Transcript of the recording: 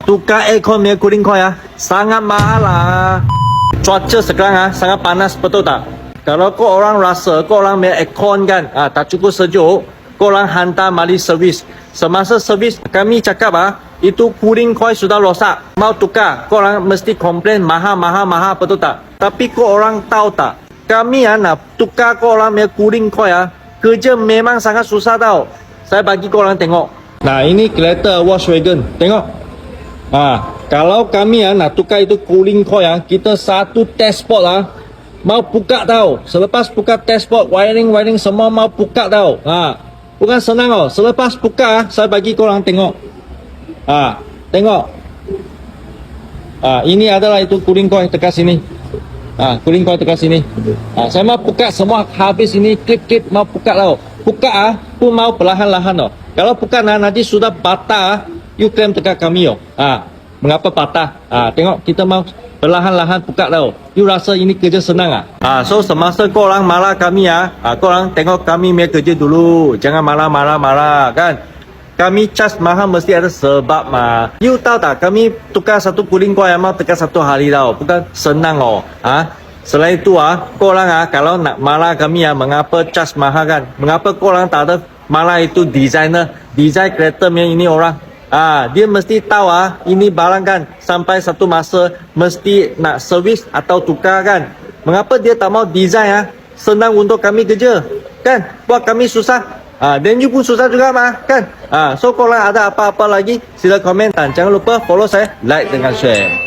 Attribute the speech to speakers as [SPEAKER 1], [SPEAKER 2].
[SPEAKER 1] tukar aircon punya cooling coil sangat mahal lah. Cuaca sekarang sangat panas, betul tak? Kalau kau orang rasa kau orang punya aircon kan tak cukup sejuk, kau orang hantar mari servis. Semasa servis kami cakap itu cooling coil sudah rosak, mau tukar, kau orang mesti komplain mahal, betul tak? Tapi kau orang tahu tak, kami nak tukar kau orang punya cooling coil kerja memang sangat susah tau. Saya bagi kau orang tengok. Nah, ini kereta Volkswagen, tengok. Kalau kami nak tukar itu cooling coil kita satu test port mau buka tau. Selepas buka test port, wiring semua mau buka tau. Bukan senang tau. Selepas buka saya bagi kau orang tengok. Tengok. Ini adalah itu cooling coil dekat sini. Cooling coil dekat sini. Saya mau buka semua habis ini klip mau buka tau. Buka pun mau perlahan-lahan tau. Kalau bukan nanti sudah patah, you claim dekat kami mengapa patah? Tengok kita mau perlahan-lahan buka tau. You rasa ini kerja senang so semasa kau orang marah kami kau orang tengok kami punya kerja dulu. Jangan marah kan. Kami charge mahal mesti ada sebab You tahu tak kami tukar satu cooling coil mau tukar satu hari tau. Bukan senang Selain itu kau orang kalau nak marah kami mengapa charge mahal kan? Mengapa kau orang tak ada marah itu design kereta punya ini orang? Dia mesti tahu ini barang kan sampai satu masa mesti nak servis atau tukar kan. Mengapa dia tak mau design senang untuk kami kerja kan? Buat kami susah. Dan you pun susah juga kan. So kalau ada apa-apa lagi sila komen dan jangan lupa follow saya, like dengan share.